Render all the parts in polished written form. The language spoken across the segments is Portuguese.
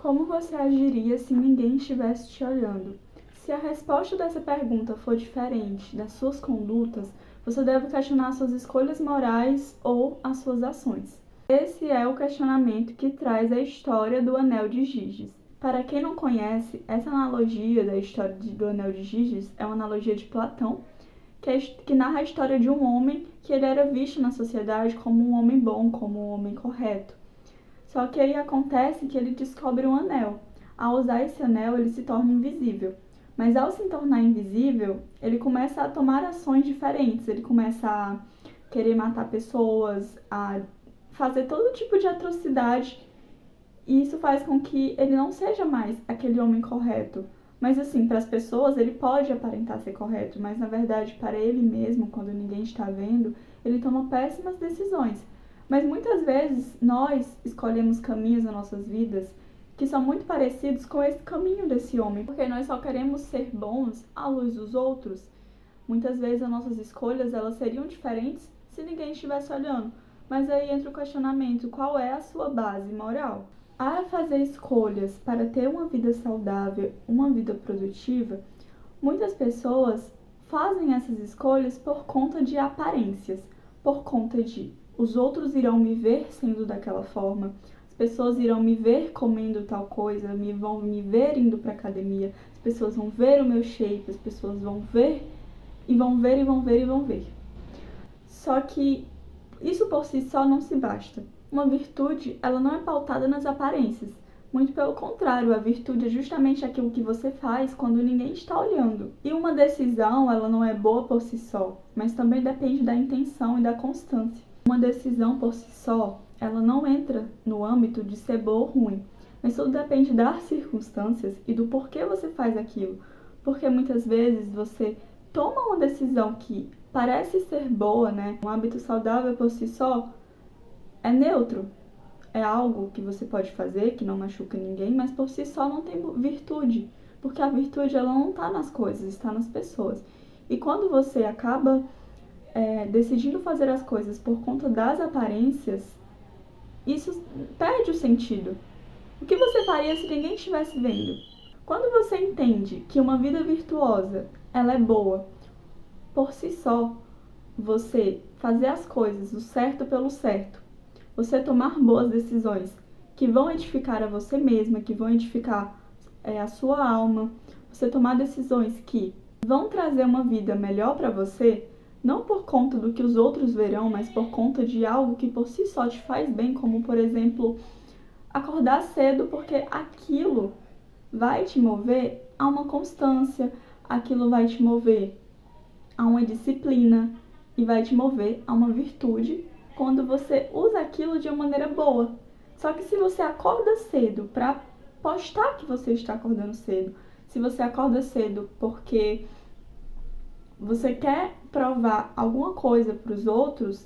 Como você agiria se ninguém estivesse te olhando? Se a resposta dessa pergunta for diferente das suas condutas, você deve questionar suas escolhas morais ou as suas ações. Esse é o questionamento que traz a história do Anel de Giges. Para quem não conhece, essa analogia da história do Anel de Giges é uma analogia de Platão, que narra a história de um homem que ele era visto na sociedade como um homem bom, como um homem correto. Só que aí acontece que ele descobre um anel. Ao usar esse anel, ele se torna invisível. Mas ao se tornar invisível, ele começa a tomar ações diferentes. Ele começa a querer matar pessoas, a fazer todo tipo de atrocidade. E isso faz com que ele não seja mais aquele homem correto. Mas assim, para as pessoas ele pode aparentar ser correto, mas na verdade para ele mesmo, quando ninguém está vendo, ele toma péssimas decisões. Mas muitas vezes nós escolhemos caminhos nas nossas vidas que são muito parecidos com esse caminho desse homem, porque nós só queremos ser bons à luz dos outros. Muitas vezes as nossas escolhas elas seriam diferentes se ninguém estivesse olhando. Mas aí entra o questionamento, qual é a sua base moral? A fazer escolhas para ter uma vida saudável, uma vida produtiva, muitas pessoas fazem essas escolhas por conta de aparências, por conta de os outros irão me ver sendo daquela forma, as pessoas irão me ver comendo tal coisa, vão me ver indo para academia, as pessoas vão ver o meu shape, as pessoas vão ver e vão ver e vão ver e vão ver. Só que isso por si só não se basta. Uma virtude, ela não é pautada nas aparências. Muito pelo contrário, a virtude é justamente aquilo que você faz quando ninguém está olhando. E uma decisão, ela não é boa por si só, mas também depende da intenção e da constância. Uma decisão por si só, ela não entra no âmbito de ser boa ou ruim, mas tudo depende das circunstâncias e do porquê você faz aquilo. Porque muitas vezes você toma uma decisão que parece ser boa, né? Um hábito saudável por si só é neutro. É algo que você pode fazer, que não machuca ninguém, mas por si só não tem virtude. Porque a virtude ela não está nas coisas, está nas pessoas. E quando você acaba decidindo fazer as coisas por conta das aparências, isso perde o sentido. O que você faria se ninguém estivesse vendo? Quando você entende que uma vida virtuosa ela é boa por si só, você fazer as coisas o certo pelo certo, você tomar boas decisões que vão edificar a você mesma, que vão edificar a sua alma, você tomar decisões que vão trazer uma vida melhor para você, não por conta do que os outros verão, mas por conta de algo que por si só te faz bem, como por exemplo, acordar cedo, porque aquilo vai te mover a uma constância, aquilo vai te mover a uma disciplina e vai te mover a uma virtude quando você usa aquilo de uma maneira boa. Só que se você acorda cedo para postar que você está acordando cedo, se você acorda cedo porque você quer provar alguma coisa para os outros,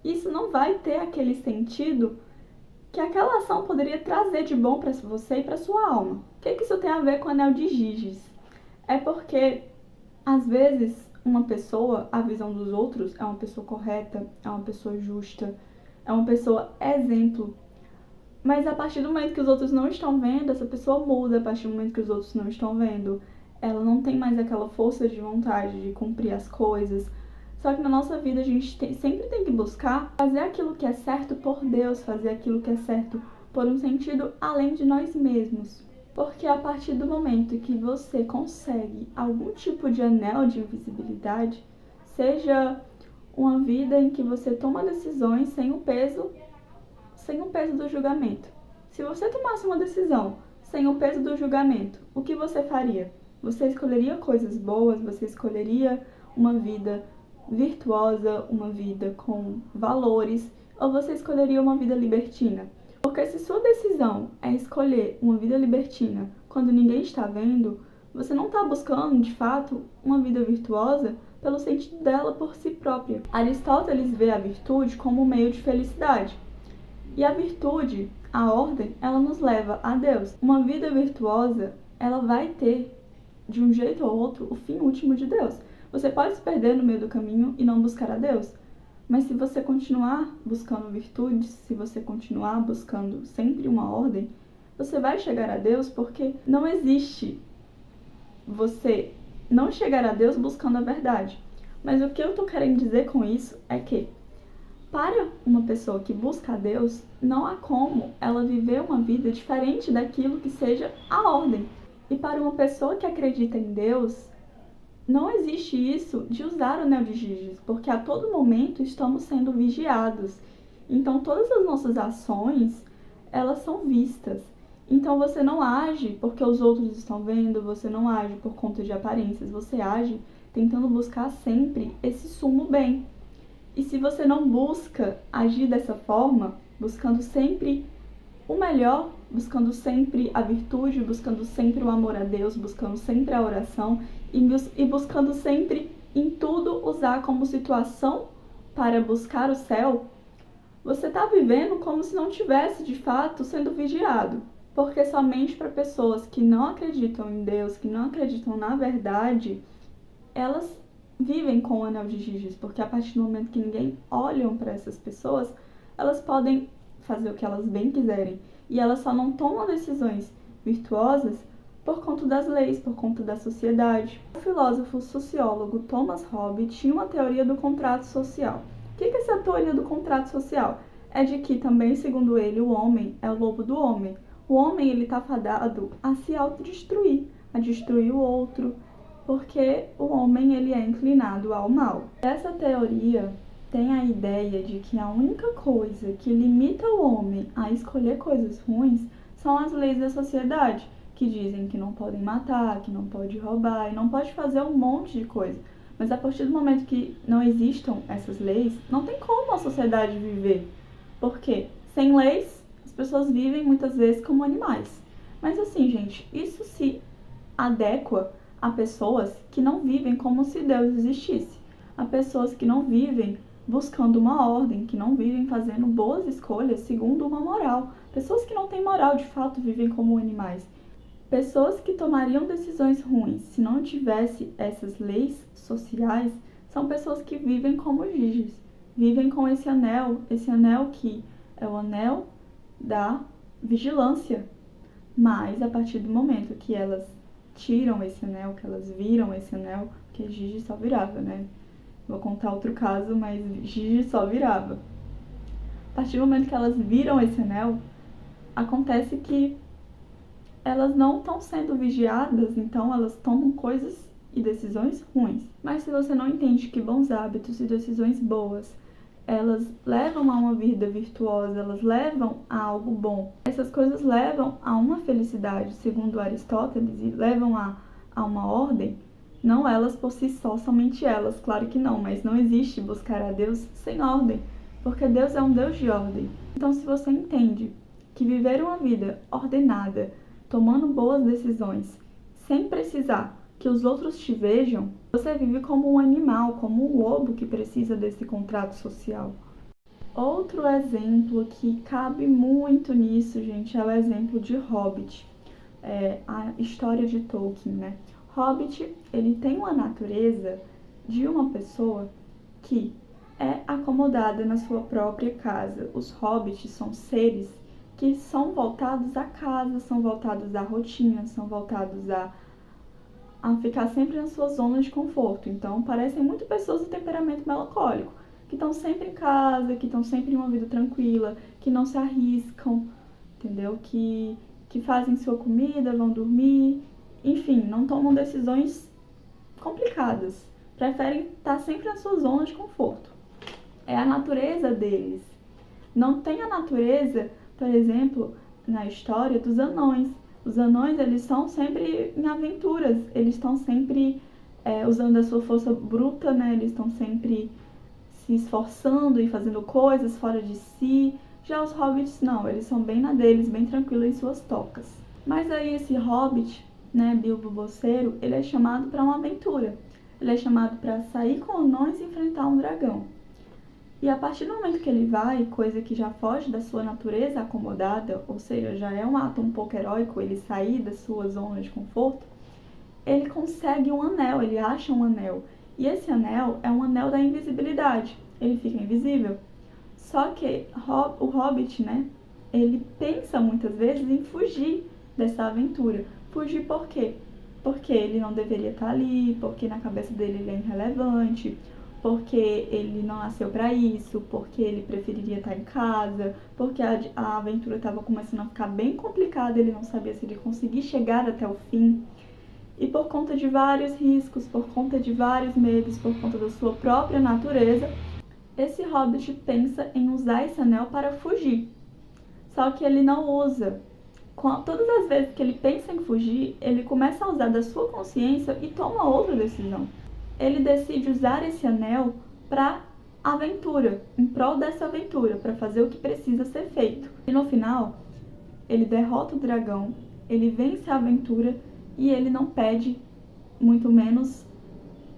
isso não vai ter aquele sentido que aquela ação poderia trazer de bom para você e para sua alma. O que isso tem a ver com o Anel de Giges? É porque, às vezes, uma pessoa, a visão dos outros, é uma pessoa correta, é uma pessoa justa, é uma pessoa exemplo. Mas a partir do momento que os outros não estão vendo, essa pessoa muda. A partir do momento que os outros não estão vendo, ela não tem mais aquela força de vontade de cumprir as coisas. Só que na nossa vida a gente sempre tem que buscar fazer aquilo que é certo por Deus, fazer aquilo que é certo por um sentido além de nós mesmos. Porque a partir do momento que você consegue algum tipo de anel de invisibilidade, seja uma vida em que você toma decisões sem o peso do julgamento. Se você tomasse uma decisão sem o peso do julgamento, o que você faria? Você escolheria coisas boas, você escolheria uma vida virtuosa, uma vida com valores, ou você escolheria uma vida libertina? Porque se sua decisão é escolher uma vida libertina quando ninguém está vendo, você não está buscando, de fato, uma vida virtuosa pelo sentido dela por si própria. Aristóteles vê a virtude como um meio de felicidade. E a virtude, a ordem, ela nos leva a Deus. Uma vida virtuosa, ela vai ter, de um jeito ou outro, o fim último de Deus. Você pode se perder no meio do caminho e não buscar a Deus. Mas se você continuar buscando virtudes, se você continuar buscando sempre uma ordem, você vai chegar a Deus, porque não existe você não chegar a Deus buscando a verdade. Mas o que eu tô querendo dizer com isso é que, para uma pessoa que busca a Deus, não há como ela viver uma vida diferente daquilo que seja a ordem. E para uma pessoa que acredita em Deus, não existe isso de usar o anel de Giges, porque a todo momento estamos sendo vigiados. Então todas as nossas ações, elas são vistas. Então você não age porque os outros estão vendo, você não age por conta de aparências, você age tentando buscar sempre esse sumo bem. E se você não busca agir dessa forma, buscando sempre o melhor, buscando sempre a virtude, buscando sempre o amor a Deus, buscando sempre a oração e buscando sempre em tudo usar como situação para buscar o céu, você está vivendo como se não tivesse de fato sendo vigiado. Porque somente para pessoas que não acreditam em Deus, que não acreditam na verdade, elas vivem com o anel de Giges, porque a partir do momento que ninguém olha para essas pessoas, elas podem fazer o que elas bem quiserem. E elas só não tomam decisões virtuosas por conta das leis, por conta da sociedade. O filósofo sociólogo Thomas Hobbes tinha uma teoria do contrato social. O que é essa teoria do contrato social? É de que também, segundo ele, o homem é o lobo do homem. O homem, ele está fadado a se autodestruir, a destruir o outro, porque o homem, ele é inclinado ao mal. Essa teoria tem a ideia de que a única coisa que limita o homem a escolher coisas ruins são as leis da sociedade, que dizem que não podem matar, que não pode roubar e não pode fazer um monte de coisa. Mas a partir do momento que não existam essas leis, não tem como a sociedade viver. Por quê? Sem leis, as pessoas vivem muitas vezes como animais. Mas assim, gente, isso se adequa a pessoas que não vivem como se Deus existisse. A pessoas que não vivem buscando uma ordem, que não vivem fazendo boas escolhas segundo uma moral. Pessoas que não têm moral, de fato, vivem como animais. Pessoas que tomariam decisões ruins se não tivesse essas leis sociais, são pessoas que vivem como Giges. Vivem com esse anel que é o anel da vigilância. Mas a partir do momento que elas tiram esse anel, que elas viram esse anel, porque Giges só virava, né? Vou contar outro caso, mas Giges só virava. A partir do momento que elas viram esse anel, acontece que elas não estão sendo vigiadas, então elas tomam coisas e decisões ruins. Mas se você não entende que bons hábitos e decisões boas, elas levam a uma vida virtuosa, elas levam a algo bom. Essas coisas levam a uma felicidade, segundo Aristóteles, e levam a uma ordem. Não elas por si só, somente elas, claro que não, mas não existe buscar a Deus sem ordem, porque Deus é um Deus de ordem. Então, se você entende que viver uma vida ordenada, tomando boas decisões, sem precisar que os outros te vejam, você vive como um animal, como um lobo que precisa desse contrato social. Outro exemplo que cabe muito nisso, gente, é o exemplo de Hobbit, a história de Tolkien, né? Hobbit, ele tem uma natureza de uma pessoa que é acomodada na sua própria casa. Os hobbits são seres que são voltados à casa, são voltados à rotina, são voltados a ficar sempre na sua zona de conforto. Então, parecem muito pessoas de temperamento melancólico, que estão sempre em casa, que estão sempre em uma vida tranquila, que não se arriscam, entendeu? Que fazem sua comida, vão dormir, enfim, não tomam decisões complicadas. Preferem estar sempre na sua zona de conforto. É a natureza deles. Não tem a natureza, por exemplo, na história dos anões. Os anões, eles estão sempre em aventuras, eles estão sempre usando a sua força bruta, né? Eles estão sempre se esforçando e fazendo coisas fora de si. Já os hobbits, não, eles são bem na deles, bem tranquilos em suas tocas. Mas aí esse hobbit, né, Bilbo Bolseiro, ele é chamado para uma aventura. Ele é chamado para sair com anões e enfrentar um dragão. E a partir do momento que ele vai, coisa que já foge da sua natureza acomodada, ou seja, já é um ato um pouco heróico ele sair da sua zona de conforto, ele consegue um anel, ele acha um anel. E esse anel é um anel da invisibilidade, ele fica invisível. Só que o Hobbit, né, ele pensa muitas vezes em fugir dessa aventura. Fugir por quê? Porque ele não deveria estar ali, porque na cabeça dele ele é irrelevante, porque ele não nasceu para isso, porque ele preferiria estar em casa, porque a aventura estava começando a ficar bem complicada, ele não sabia se ele conseguia chegar até o fim. E por conta de vários riscos, por conta de vários medos, por conta da sua própria natureza, esse hobbit pensa em usar esse anel para fugir. Só que ele não usa. Todas as vezes que ele pensa em fugir, ele começa a usar da sua consciência e toma outra decisão. Ele decide usar esse anel para aventura, em prol dessa aventura, para fazer o que precisa ser feito. E no final, ele derrota o dragão, ele vence a aventura e ele não pede, muito menos,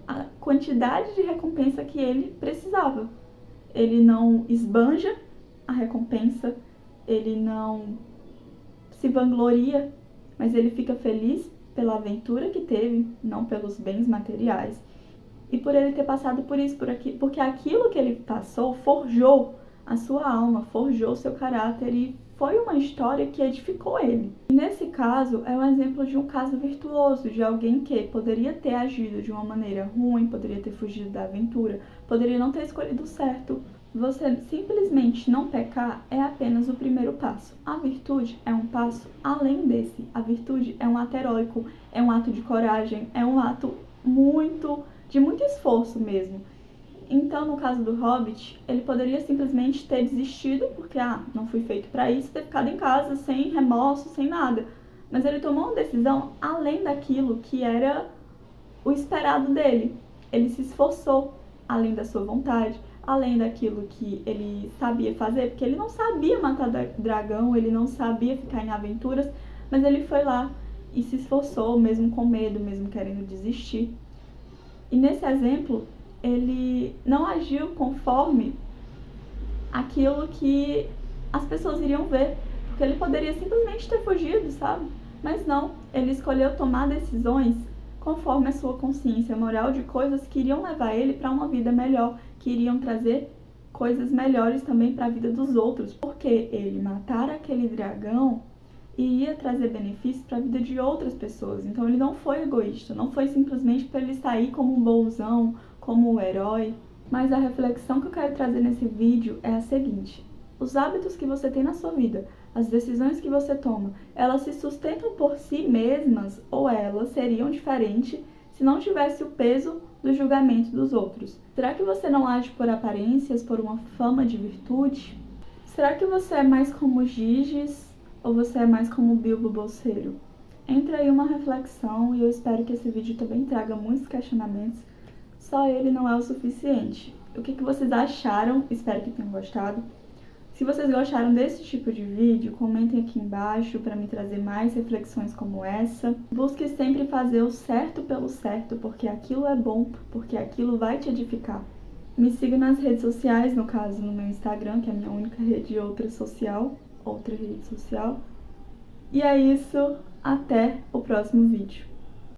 a quantidade de recompensa que ele precisava. Ele não esbanja a recompensa, ele não se vangloria, mas ele fica feliz pela aventura que teve, não pelos bens materiais. E por ele ter passado por isso, porque aquilo que ele passou forjou a sua alma, forjou seu caráter e foi uma história que edificou ele. E nesse caso, é um exemplo de um caso virtuoso, de alguém que poderia ter agido de uma maneira ruim, poderia ter fugido da aventura, poderia não ter escolhido certo. Você simplesmente não pecar é apenas o primeiro passo. A virtude é um passo além desse. A virtude é um ato heróico, é um ato de coragem, é um ato de muito esforço mesmo. Então, no caso do Hobbit, ele poderia simplesmente ter desistido, porque, não fui feito para isso, ter ficado em casa sem remorso, sem nada. Mas ele tomou uma decisão além daquilo que era o esperado dele. Ele se esforçou além da sua vontade, além daquilo que ele sabia fazer, porque ele não sabia matar dragão, ele não sabia ficar em aventuras, mas ele foi lá e se esforçou, mesmo com medo, mesmo querendo desistir. E nesse exemplo, ele não agiu conforme aquilo que as pessoas iriam ver, porque ele poderia simplesmente ter fugido, sabe? Mas não, ele escolheu tomar decisões conforme a sua consciência moral de coisas que iriam levar ele para uma vida melhor, que iriam trazer coisas melhores também para a vida dos outros, porque ele matar aquele dragão iria trazer benefícios para a vida de outras pessoas. Então ele não foi egoísta, não foi simplesmente para ele sair como um bonzão, como um herói. Mas a reflexão que eu quero trazer nesse vídeo é a seguinte: os hábitos que você tem na sua vida, as decisões que você toma, elas se sustentam por si mesmas ou elas seriam diferentes se não tivesse o peso do julgamento dos outros? Será que você não age por aparências, por uma fama de virtude? Será que você é mais como Giges ou você é mais como Bilbo Bolseiro? Entra aí uma reflexão e eu espero que esse vídeo também traga muitos questionamentos. Só ele não é o suficiente. O que vocês acharam? Espero que tenham gostado. Se vocês gostaram desse tipo de vídeo, comentem aqui embaixo para me trazer mais reflexões como essa. Busque sempre fazer o certo pelo certo, porque aquilo é bom, porque aquilo vai te edificar. Me siga nas redes sociais, no caso no meu Instagram, que é a minha única rede outra rede social. E é isso, até o próximo vídeo.